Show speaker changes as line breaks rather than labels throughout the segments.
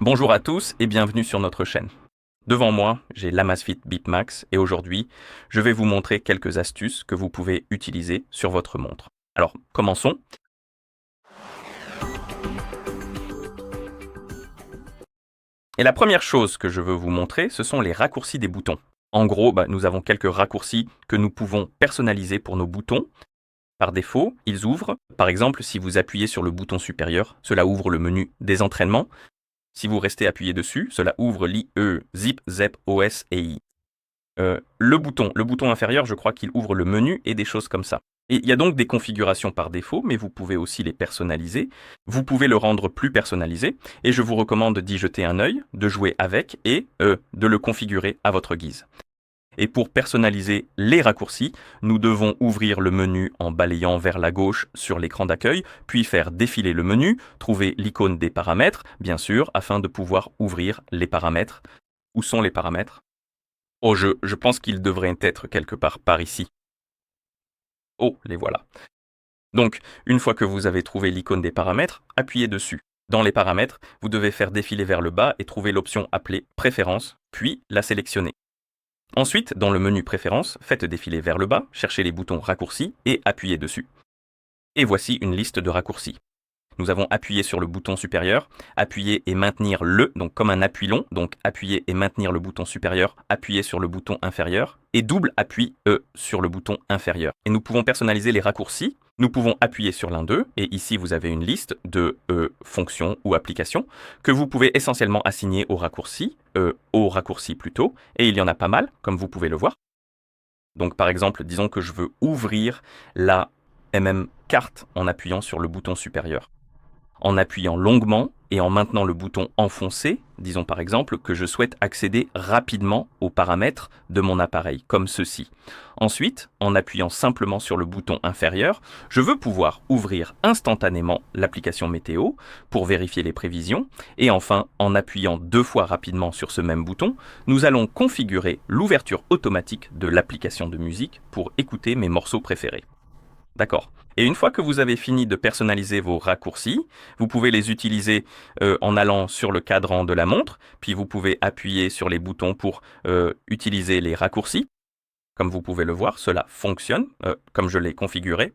Bonjour à tous et bienvenue sur notre chaîne. Devant moi, j'ai l'Amazfit Bip Max et aujourd'hui, je vais vous montrer quelques astuces que vous pouvez utiliser sur votre montre. Alors, commençons. Et la première chose que je veux vous montrer, ce sont les raccourcis des boutons. En gros, nous avons quelques raccourcis que nous pouvons personnaliser pour nos boutons. Par défaut, ils ouvrent. Par exemple, si vous appuyez sur le bouton supérieur, cela ouvre le menu des entraînements. Si vous restez appuyé dessus, cela ouvre l'IE, Zip, Zep, OS et I. Le bouton inférieur, je crois qu'il ouvre le menu et des choses comme ça. Et il y a donc des configurations par défaut, mais vous pouvez aussi les personnaliser. Vous pouvez le rendre plus personnalisé, et je vous recommande d'y jeter un œil, de jouer avec et de le configurer à votre guise. Et pour personnaliser les raccourcis, nous devons ouvrir le menu en balayant vers la gauche sur l'écran d'accueil, puis faire défiler le menu, trouver l'icône des paramètres, bien sûr, afin de pouvoir ouvrir les paramètres. Où sont les paramètres? Oh, je pense qu'ils devraient être quelque part par ici. Oh, les voilà. Donc, une fois que vous avez trouvé l'icône des paramètres, appuyez dessus. Dans les paramètres, vous devez faire défiler vers le bas et trouver l'option appelée Préférences, puis la sélectionner. Ensuite, dans le menu Préférences, faites défiler vers le bas, cherchez les boutons Raccourcis et appuyez dessus. Et voici une liste de raccourcis. Nous avons appuyé sur le bouton supérieur, appuyer et maintenir le, donc comme un appui long, donc appuyer et maintenir le bouton supérieur, appuyer sur le bouton inférieur, et double appui sur le bouton inférieur. Et nous pouvons personnaliser les raccourcis. Nous pouvons appuyer sur l'un d'eux, et ici vous avez une liste de fonctions ou applications que vous pouvez essentiellement assigner aux raccourcis plutôt, et il y en a pas mal, comme vous pouvez le voir. Donc par exemple, disons que je veux ouvrir la carte en appuyant sur le bouton supérieur. En appuyant longuement et en maintenant le bouton enfoncé, disons par exemple que je souhaite accéder rapidement aux paramètres de mon appareil, comme ceci. Ensuite, en appuyant simplement sur le bouton inférieur, je veux pouvoir ouvrir instantanément l'application météo pour vérifier les prévisions. Et enfin, en appuyant 2 fois rapidement sur ce même bouton, nous allons configurer l'ouverture automatique de l'application de musique pour écouter mes morceaux préférés. D'accord. Et une fois que vous avez fini de personnaliser vos raccourcis, vous pouvez les utiliser en allant sur le cadran de la montre, puis vous pouvez appuyer sur les boutons pour utiliser les raccourcis. Comme vous pouvez le voir, cela fonctionne comme je l'ai configuré.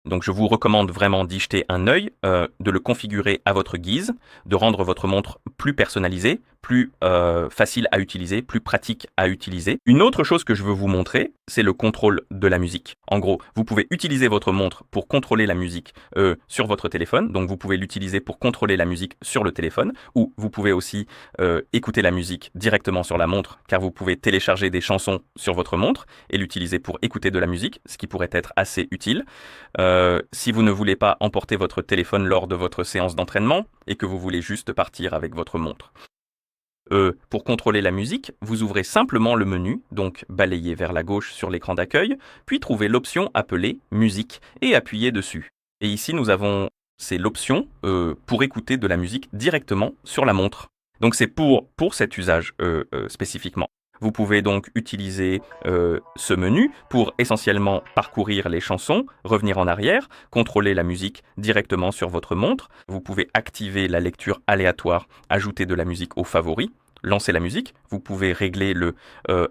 Donc je vous recommande vraiment d'y jeter un œil, de le configurer à votre guise, de rendre votre montre plus personnalisée, plus facile à utiliser, plus pratique à utiliser. Une autre chose que je veux vous montrer, c'est le contrôle de la musique. En gros, vous pouvez utiliser votre montre pour contrôler la musique sur votre téléphone, donc vous pouvez l'utiliser pour contrôler la musique sur le téléphone, ou vous pouvez aussi écouter la musique directement sur la montre, car vous pouvez télécharger des chansons sur votre montre et l'utiliser pour écouter de la musique, ce qui pourrait être assez utile. Si vous ne voulez pas emporter votre téléphone lors de votre séance d'entraînement et que vous voulez juste partir avec votre montre. Pour contrôler la musique, vous ouvrez simplement le menu, donc balayez vers la gauche sur l'écran d'accueil, puis trouvez l'option appelée Musique et appuyez dessus. Et ici, c'est l'option pour écouter de la musique directement sur la montre. Donc c'est pour cet usage spécifiquement. Vous pouvez donc utiliser ce menu pour essentiellement parcourir les chansons, revenir en arrière, contrôler la musique directement sur votre montre. Vous pouvez activer la lecture aléatoire, ajouter de la musique aux favoris, lancer la musique. Vous pouvez régler le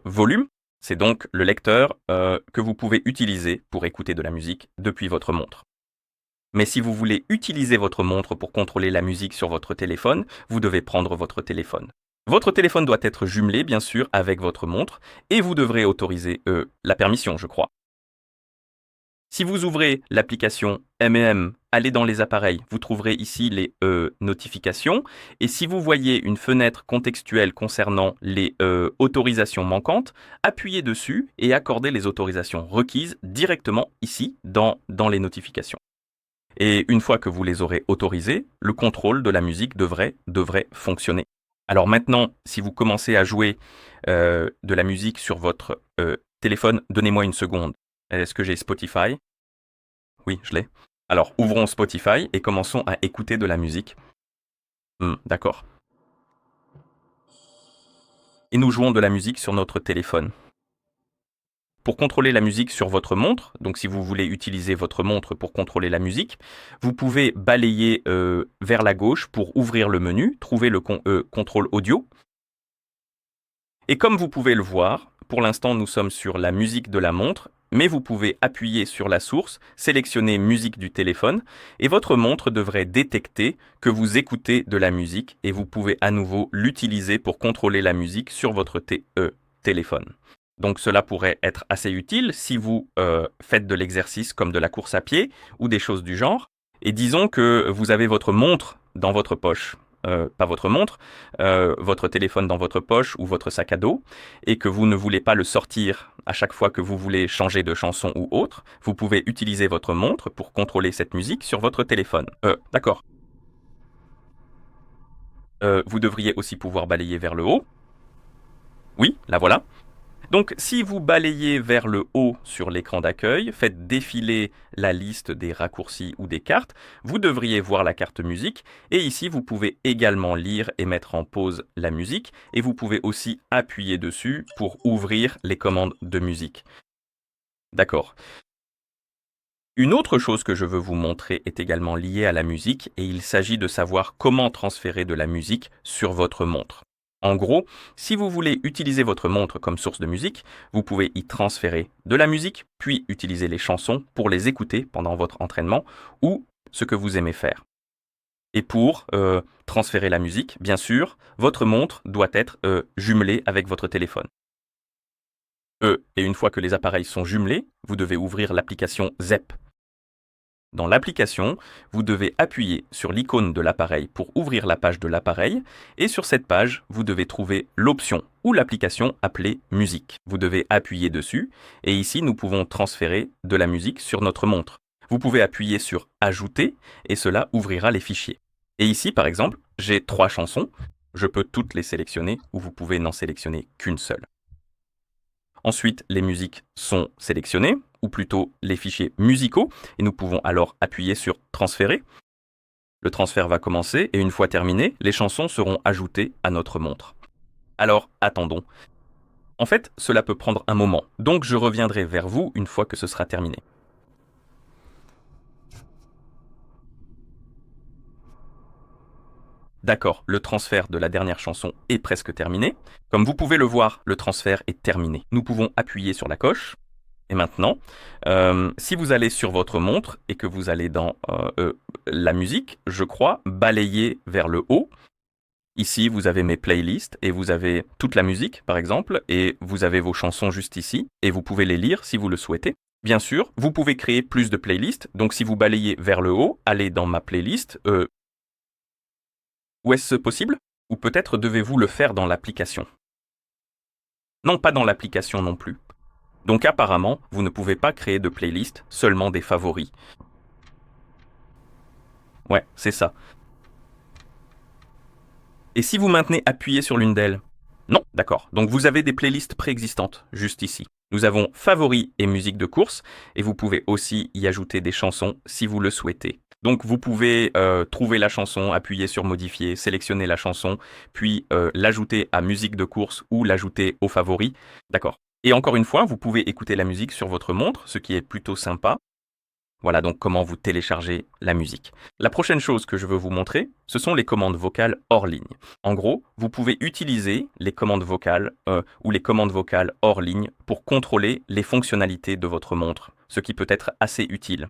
volume. C'est donc le lecteur que vous pouvez utiliser pour écouter de la musique depuis votre montre. Mais si vous voulez utiliser votre montre pour contrôler la musique sur votre téléphone, vous devez prendre votre téléphone. Votre téléphone doit être jumelé, bien sûr, avec votre montre, et vous devrez autoriser la permission, je crois. Si vous ouvrez l'application allez dans les appareils, vous trouverez ici les notifications, et si vous voyez une fenêtre contextuelle concernant les autorisations manquantes, appuyez dessus et accordez les autorisations requises directement ici, dans les notifications. Et une fois que vous les aurez autorisées, le contrôle de la musique devrait fonctionner. Alors maintenant, si vous commencez à jouer de la musique sur votre téléphone, donnez-moi une seconde. Est-ce que j'ai Spotify? Oui, je l'ai. Alors ouvrons Spotify et commençons à écouter de la musique. D'accord. Et nous jouons de la musique sur notre téléphone. Pour contrôler la musique sur votre montre, donc si vous voulez utiliser votre montre pour contrôler la musique, vous pouvez balayer vers la gauche pour ouvrir le menu, trouver le contrôle audio. Et comme vous pouvez le voir, pour l'instant nous sommes sur la musique de la montre, mais vous pouvez appuyer sur la source, sélectionner musique du téléphone, et votre montre devrait détecter que vous écoutez de la musique, et vous pouvez à nouveau l'utiliser pour contrôler la musique sur votre téléphone. Donc cela pourrait être assez utile si vous faites de l'exercice comme de la course à pied ou des choses du genre. Et disons que vous avez votre montre dans votre poche, pas votre montre, votre téléphone dans votre poche ou votre sac à dos, et que vous ne voulez pas le sortir à chaque fois que vous voulez changer de chanson ou autre, vous pouvez utiliser votre montre pour contrôler cette musique sur votre téléphone. D'accord. Vous devriez aussi pouvoir balayer vers le haut. Oui, la voilà. Donc, si vous balayez vers le haut sur l'écran d'accueil, faites défiler la liste des raccourcis ou des cartes, vous devriez voir la carte musique, et ici vous pouvez également lire et mettre en pause la musique, et vous pouvez aussi appuyer dessus pour ouvrir les commandes de musique. D'accord. Une autre chose que je veux vous montrer est également liée à la musique, et il s'agit de savoir comment transférer de la musique sur votre montre. En gros, si vous voulez utiliser votre montre comme source de musique, vous pouvez y transférer de la musique, puis utiliser les chansons pour les écouter pendant votre entraînement ou ce que vous aimez faire. Et pour transférer la musique, bien sûr, votre montre doit être jumelée avec votre téléphone. Et une fois que les appareils sont jumelés, vous devez ouvrir l'application ZEP. Dans l'application, vous devez appuyer sur l'icône de l'appareil pour ouvrir la page de l'appareil, et sur cette page, vous devez trouver l'option ou l'application appelée musique. Vous devez appuyer dessus, et ici nous pouvons transférer de la musique sur notre montre. Vous pouvez appuyer sur ajouter, et cela ouvrira les fichiers. Et ici par exemple, j'ai 3 chansons, je peux toutes les sélectionner, ou vous pouvez n'en sélectionner qu'une seule. Ensuite, les musiques sont sélectionnées, ou plutôt les fichiers musicaux, et nous pouvons alors appuyer sur transférer. Le transfert va commencer, et une fois terminé, les chansons seront ajoutées à notre montre. Alors, attendons. En fait, cela peut prendre un moment, donc je reviendrai vers vous une fois que ce sera terminé. D'accord, le transfert de la dernière chanson est presque terminé. Comme vous pouvez le voir, le transfert est terminé. Nous pouvons appuyer sur la coche. Et maintenant, si vous allez sur votre montre et que vous allez dans la musique, je crois, balayer vers le haut. Ici, vous avez mes playlists et vous avez toute la musique, par exemple, et vous avez vos chansons juste ici, et vous pouvez les lire si vous le souhaitez. Bien sûr, vous pouvez créer plus de playlists, donc si vous balayez vers le haut, allez dans ma playlist. Où est-ce possible? Ou peut-être devez-vous le faire dans l'application? Non, pas dans l'application non plus. Donc apparemment, vous ne pouvez pas créer de playlist, seulement des favoris. Ouais, c'est ça. Et si vous maintenez appuyé sur l'une d'elles? Non, d'accord. Donc vous avez des playlists préexistantes, juste ici. Nous avons favoris et musique de course, et vous pouvez aussi y ajouter des chansons si vous le souhaitez. Donc vous pouvez trouver la chanson, appuyer sur modifier, sélectionner la chanson, puis l'ajouter à musique de course ou l'ajouter aux favoris. D'accord. Et encore une fois, vous pouvez écouter la musique sur votre montre, ce qui est plutôt sympa. Voilà donc comment vous téléchargez la musique. La prochaine chose que je veux vous montrer, ce sont les commandes vocales hors ligne. En gros, vous pouvez utiliser les commandes vocales ou les commandes vocales hors ligne pour contrôler les fonctionnalités de votre montre, ce qui peut être assez utile.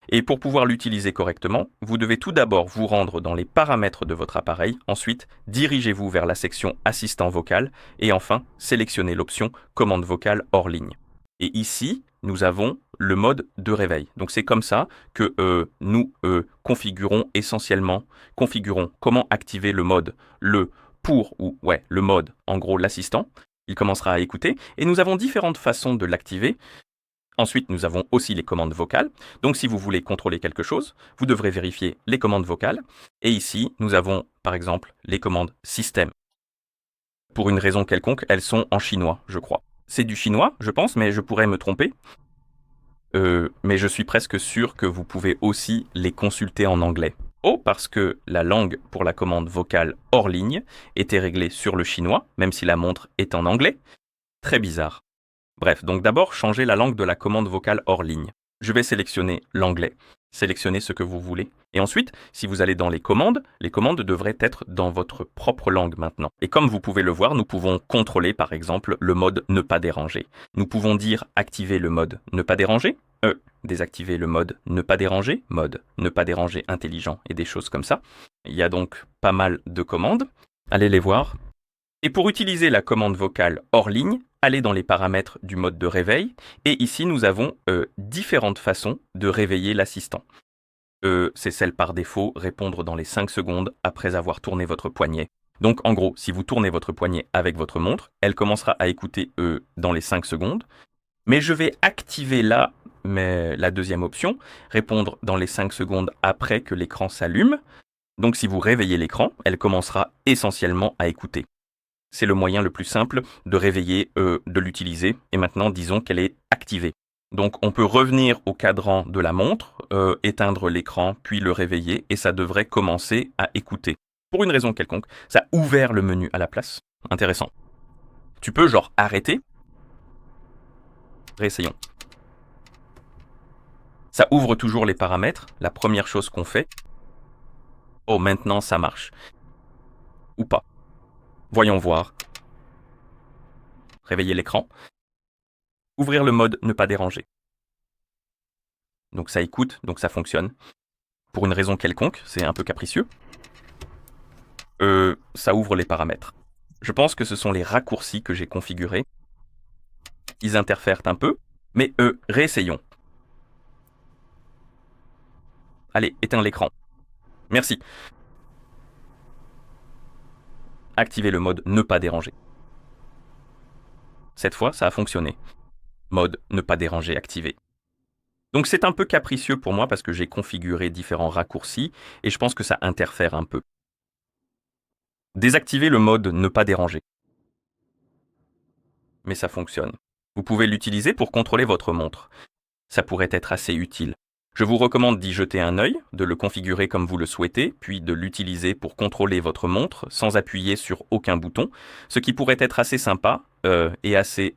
Et pour pouvoir l'utiliser correctement, vous devez tout d'abord vous rendre dans les paramètres de votre appareil, ensuite dirigez-vous vers la section assistant vocal et enfin sélectionnez l'option commande vocale hors ligne. Et ici, nous avons le mode de réveil. Donc c'est comme ça que nous configurons comment activer le mode, le mode, en gros l'assistant. Il commencera à écouter et nous avons différentes façons de l'activer. Ensuite, nous avons aussi les commandes vocales. Donc, si vous voulez contrôler quelque chose, vous devrez vérifier les commandes vocales. Et ici, nous avons, par exemple, les commandes système. Pour une raison quelconque, elles sont en chinois, je crois. C'est du chinois, je pense, mais je pourrais me tromper. Mais je suis presque sûr que vous pouvez aussi les consulter en anglais. Oh, parce que la langue pour la commande vocale hors ligne était réglée sur le chinois, même si la montre est en anglais. Très bizarre. Bref, donc d'abord, changez la langue de la commande vocale hors ligne. Je vais sélectionner l'anglais, sélectionnez ce que vous voulez. Et ensuite, si vous allez dans les commandes devraient être dans votre propre langue maintenant. Et comme vous pouvez le voir, nous pouvons contrôler par exemple le mode ne pas déranger. Nous pouvons dire activer le mode ne pas déranger, désactiver le mode ne pas déranger intelligent et des choses comme ça. Il y a donc pas mal de commandes. Allez les voir. Et pour utiliser la commande vocale hors ligne, allez dans les paramètres du mode de réveil. Et ici, nous avons différentes façons de réveiller l'assistant. C'est celle par défaut, répondre dans les 5 secondes après avoir tourné votre poignet. Donc en gros, si vous tournez votre poignet avec votre montre, elle commencera à écouter dans les 5 secondes. Mais je vais activer là la deuxième option, répondre dans les 5 secondes après que l'écran s'allume. Donc si vous réveillez l'écran, elle commencera essentiellement à écouter. C'est le moyen le plus simple de réveiller, de l'utiliser. Et maintenant, disons qu'elle est activée. Donc on peut revenir au cadran de la montre, éteindre l'écran, puis le réveiller, et ça devrait commencer à écouter. Pour une raison quelconque, ça a ouvert le menu à la place. Intéressant. Tu peux genre arrêter. Réessayons. Ça ouvre toujours les paramètres, la première chose qu'on fait. Oh, maintenant ça marche. Ou pas. Voyons voir. Réveiller l'écran. Ouvrir le mode ne pas déranger. Donc ça écoute, donc ça fonctionne. Pour une raison quelconque, c'est un peu capricieux. Ça ouvre les paramètres. Je pense que ce sont les raccourcis que j'ai configurés. Ils interfèrent un peu, mais réessayons. Allez, éteins l'écran. Merci. Activez le mode ne pas déranger. Cette fois, ça a fonctionné. Mode ne pas déranger activé. Donc c'est un peu capricieux pour moi parce que j'ai configuré différents raccourcis et je pense que ça interfère un peu. Désactivez le mode ne pas déranger. Mais ça fonctionne. Vous pouvez l'utiliser pour contrôler votre montre. Ça pourrait être assez utile. Je vous recommande d'y jeter un œil, de le configurer comme vous le souhaitez, puis de l'utiliser pour contrôler votre montre sans appuyer sur aucun bouton, ce qui pourrait être assez sympa et assez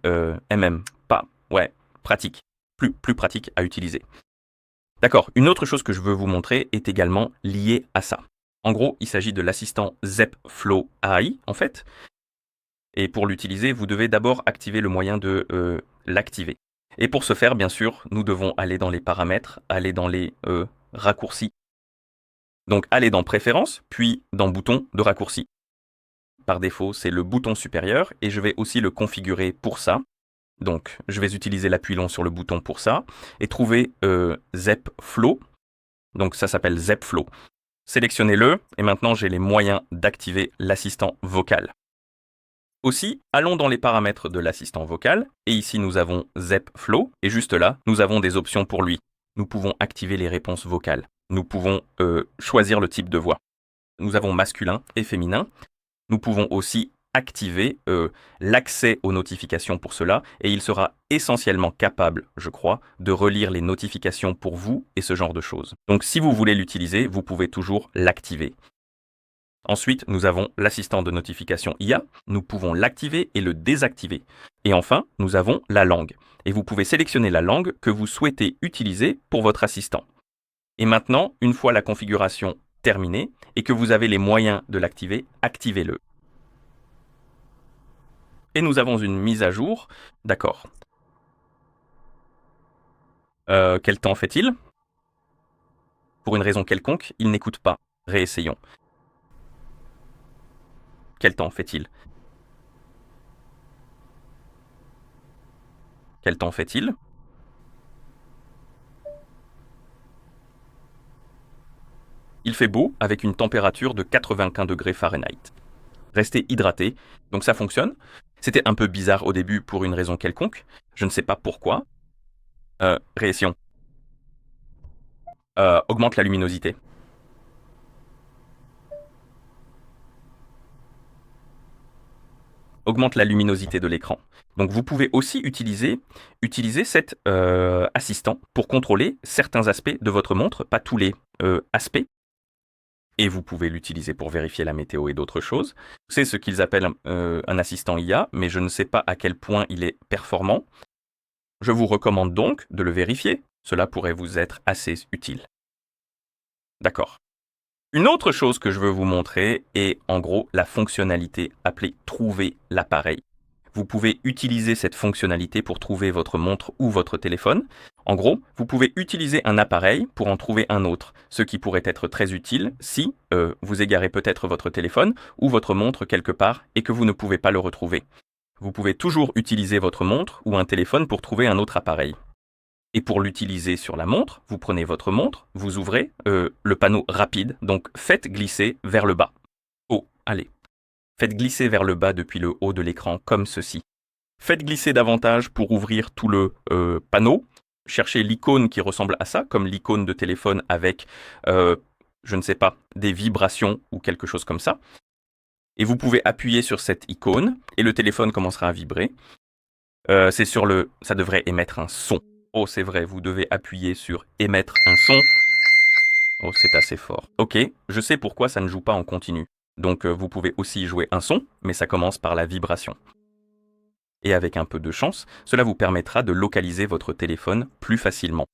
pratique, plus pratique à utiliser. D'accord, une autre chose que je veux vous montrer est également liée à ça. En gros, il s'agit de l'assistant Zepp Flow AI, en fait. Et pour l'utiliser, vous devez d'abord activer le moyen de l'activer. Et pour ce faire, bien sûr, nous devons aller dans les paramètres, aller dans les raccourcis. Donc, aller dans Préférences, puis dans Bouton de raccourci. Par défaut, c'est le bouton supérieur et je vais aussi le configurer pour ça. Donc, je vais utiliser l'appui long sur le bouton pour ça et trouver Zepp Flow. Donc, ça s'appelle Zepp Flow. Sélectionnez-le et maintenant, j'ai les moyens d'activer l'assistant vocal. Aussi, allons dans les paramètres de l'assistant vocal, et ici nous avons Zepp Flow, et juste là, nous avons des options pour lui. Nous pouvons activer les réponses vocales. Nous pouvons choisir le type de voix. Nous avons masculin et féminin. Nous pouvons aussi activer l'accès aux notifications pour cela, et il sera essentiellement capable, je crois, de relire les notifications pour vous et ce genre de choses. Donc si vous voulez l'utiliser, vous pouvez toujours l'activer. Ensuite, nous avons l'assistant de notification IA. Nous pouvons l'activer et le désactiver. Et enfin, nous avons la langue. Et vous pouvez sélectionner la langue que vous souhaitez utiliser pour votre assistant. Et maintenant, une fois la configuration terminée et que vous avez les moyens de l'activer, activez-le. Et nous avons une mise à jour. D'accord. Quel temps fait-il? Pour une raison quelconque, il n'écoute pas. Réessayons. Quel temps fait-il? Quel temps fait-il? Il fait beau avec une température de 95 degrés Fahrenheit. Restez hydraté, donc ça fonctionne. C'était un peu bizarre au début pour une raison quelconque. Je ne sais pas pourquoi. Réessayons. Augmente la luminosité. Augmente la luminosité de l'écran. Donc vous pouvez aussi utiliser cet assistant pour contrôler certains aspects de votre montre, pas tous les aspects. Et vous pouvez l'utiliser pour vérifier la météo et d'autres choses. C'est ce qu'ils appellent un assistant IA, mais je ne sais pas à quel point il est performant. Je vous recommande donc de le vérifier, cela pourrait vous être assez utile. D'accord. Une autre chose que je veux vous montrer est en gros la fonctionnalité appelée Trouver l'appareil. Vous pouvez utiliser cette fonctionnalité pour trouver votre montre ou votre téléphone. En gros, vous pouvez utiliser un appareil pour en trouver un autre, ce qui pourrait être très utile si vous égarez peut-être votre téléphone ou votre montre quelque part et que vous ne pouvez pas le retrouver. Vous pouvez toujours utiliser votre montre ou un téléphone pour trouver un autre appareil. Et pour l'utiliser sur la montre, vous prenez votre montre, vous ouvrez le panneau rapide, donc faites glisser vers le bas. Oh, allez. Faites glisser vers le bas depuis le haut de l'écran comme ceci. Faites glisser davantage pour ouvrir tout le panneau. Cherchez l'icône qui ressemble à ça, comme l'icône de téléphone avec, je ne sais pas, des vibrations ou quelque chose comme ça. Et vous pouvez appuyer sur cette icône et le téléphone commencera à vibrer. Ça devrait émettre un son. Oh, c'est vrai, vous devez appuyer sur émettre un son. Oh, c'est assez fort. Ok, je sais pourquoi ça ne joue pas en continu. Donc vous pouvez aussi jouer un son, mais ça commence par la vibration. Et avec un peu de chance, cela vous permettra de localiser votre téléphone plus facilement.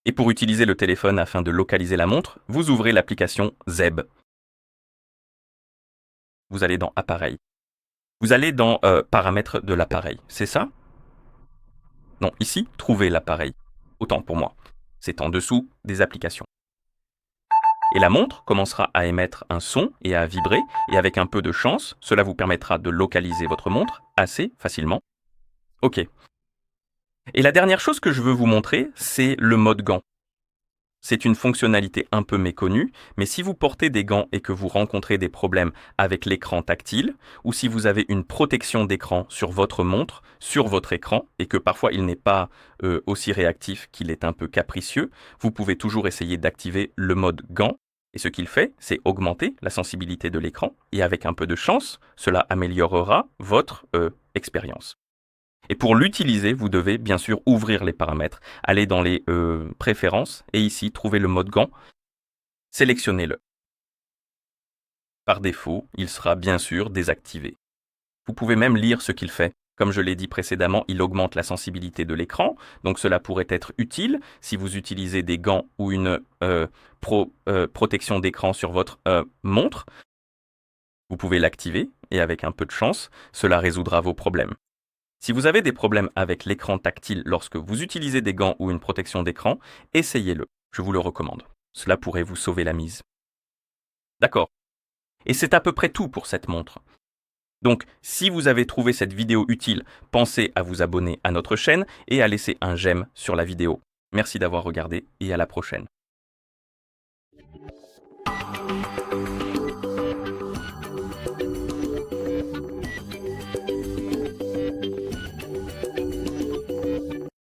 Et pour utiliser le téléphone afin de localiser la montre, vous ouvrez l'application Zeb. Vous allez dans Appareil. Vous allez dans Paramètres de l'appareil, c'est ça? Non, ici, Trouver l'appareil. Autant pour moi. C'est en dessous des applications. Et la montre commencera à émettre un son et à vibrer, et avec un peu de chance, cela vous permettra de localiser votre montre assez facilement. Ok. Et la dernière chose que je veux vous montrer, c'est le mode gant. C'est une fonctionnalité un peu méconnue, mais si vous portez des gants et que vous rencontrez des problèmes avec l'écran tactile, ou si vous avez une protection d'écran sur votre montre, sur votre écran, et que parfois il n'est pas aussi réactif qu'il est un peu capricieux, vous pouvez toujours essayer d'activer le mode gant. Et ce qu'il fait, c'est augmenter la sensibilité de l'écran, et avec un peu de chance, cela améliorera votre expérience. Et pour l'utiliser, vous devez bien sûr ouvrir les paramètres, aller dans les préférences et ici trouver le mode gant, sélectionnez-le. Par défaut, il sera bien sûr désactivé. Vous pouvez même lire ce qu'il fait. Comme je l'ai dit précédemment, il augmente la sensibilité de l'écran, donc cela pourrait être utile si vous utilisez des gants ou une protection d'écran sur votre montre. Vous pouvez l'activer et avec un peu de chance, cela résoudra vos problèmes. Si vous avez des problèmes avec l'écran tactile lorsque vous utilisez des gants ou une protection d'écran, essayez-le, je vous le recommande. Cela pourrait vous sauver la mise. D'accord. Et c'est à peu près tout pour cette montre. Donc, si vous avez trouvé cette vidéo utile, pensez à vous abonner à notre chaîne et à laisser un j'aime sur la vidéo. Merci d'avoir regardé et à la prochaine.